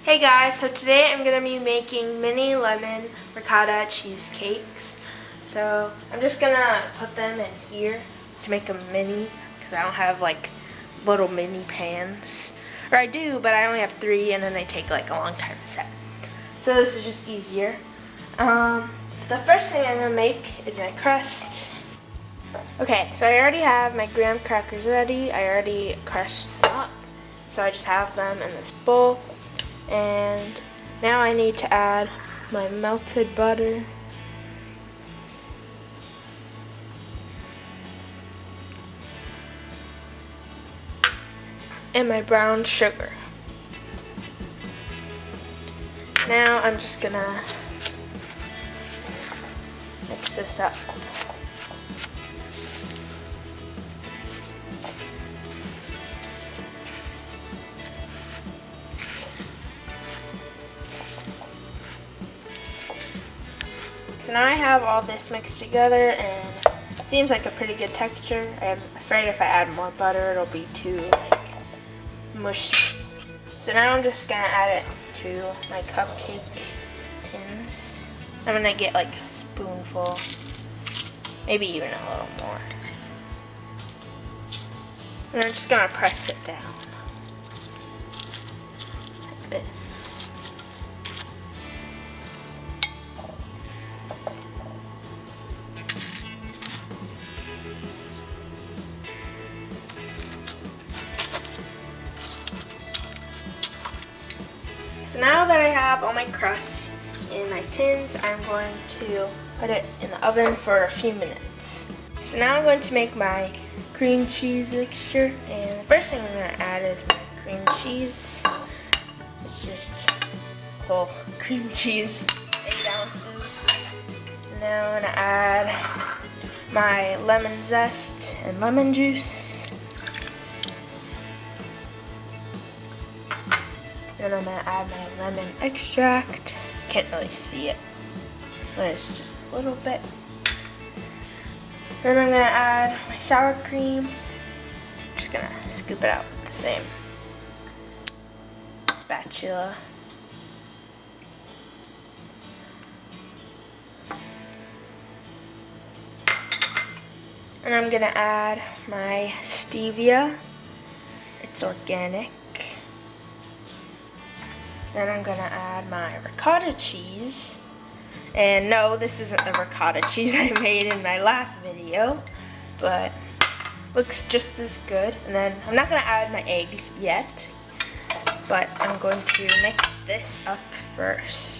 Hey guys, so today I'm going to be making mini lemon ricotta cheesecakes. So I'm just going to put them in here to make them mini because I don't have like little mini pans. Or I do, but I only have 3 and then they take like a long time to set. So this is just easier. The first thing I'm going to make is my crust. Okay, so I already have my graham crackers ready. I already crushed them up. So I just have them in this bowl. And now I need to add my melted butter. And my brown sugar. Now I'm just gonna mix this up. So now I have all this mixed together and it seems like a pretty good texture. I'm afraid if I add more butter it'll be too like mushy. So now I'm just gonna add it to my cupcake tins. I'm gonna get like a spoonful, maybe even a little more. And I'm just gonna press it down like this. So now that I have all my crusts in my tins, I'm going to put it in the oven for a few minutes. So now I'm going to make my cream cheese mixture, and the first thing I'm going to add is my cream cheese. It's just whole cream cheese, 8 ounces. And now I'm going to add my lemon zest and lemon juice. Then I'm going to add my lemon extract. Can't really see it, but it's just a little bit. Then I'm going to add my sour cream. I'm just going to scoop it out with the same spatula. And I'm going to add my stevia. It's organic. Then I'm going to add my ricotta cheese. And no, this isn't the ricotta cheese I made in my last video, but looks just as good. And then I'm not going to add my eggs yet, but I'm going to mix this up first.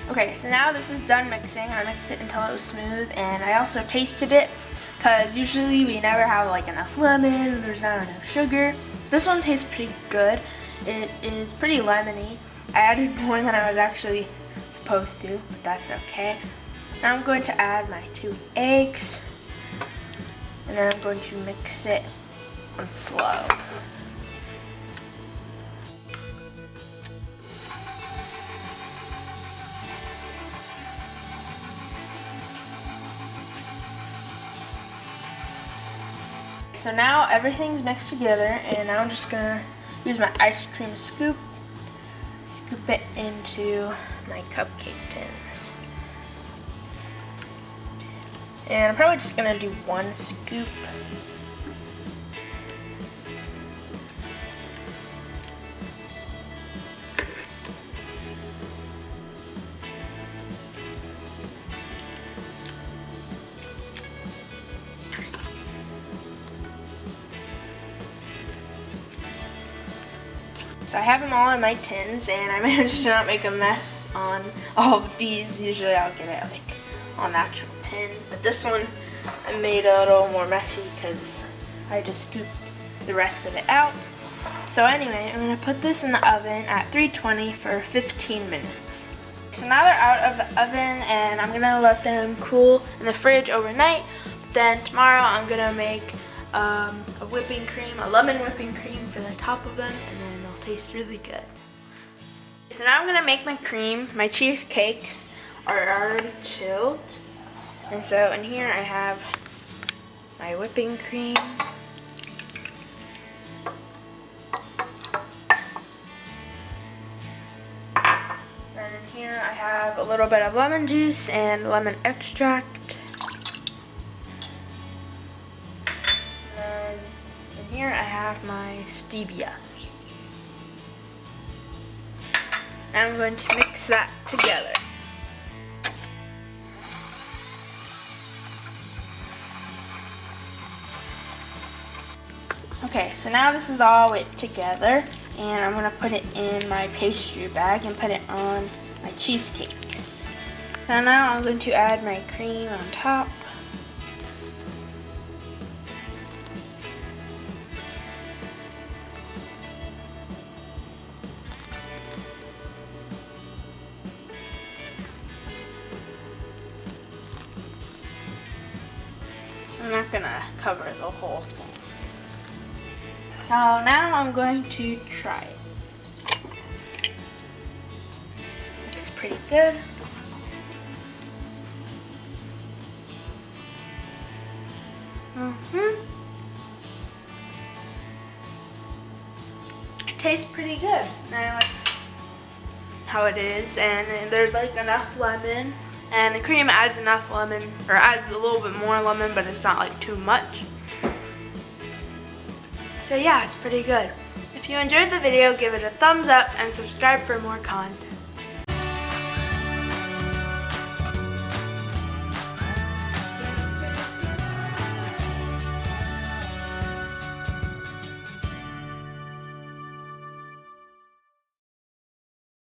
Okay, so now this is done mixing. I mixed it until it was smooth, and I also tasted it because usually we never have like enough lemon and there's not enough sugar. This one tastes pretty good. It is pretty lemony. I added more than I was actually supposed to, but that's okay. Now I'm going to add my 2 eggs, and then I'm going to mix it on slow. So now everything's mixed together, and now I'm just gonna use my ice cream scoop, scoop it into my cupcake tins. And I'm probably just gonna do 1 scoop. So I have them all in my tins, and I managed to not make a mess on all of these. Usually I'll get it like on the actual tin, but this one I made a little more messy because I just scooped the rest of it out. So anyway, I'm going to put this in the oven at 320 for 15 minutes. So now they're out of the oven, and I'm going to let them cool in the fridge overnight. Then tomorrow I'm going to make a whipping cream, a lemon whipping cream for the top of them, and then they'll taste really good. So now I'm gonna make my cream. My cheesecakes are already chilled. And so in here I have my whipping cream. And in here I have a little bit of lemon juice and lemon extract. And in here I have my stevia. Now I'm going to mix that together. Okay, so now this is all whipped together, and I'm gonna put it in my pastry bag and put it on my cheesecakes. So now I'm going to add my cream on top. I'm not gonna cover the whole thing. So now I'm going to try it. Looks pretty good. It tastes pretty good. I like how it is, and there's like enough lemon, and the cream adds enough lemon, or adds a little bit more lemon, but it's not like too much. So yeah, it's pretty good. If you enjoyed the video, give it a thumbs up and subscribe for more content.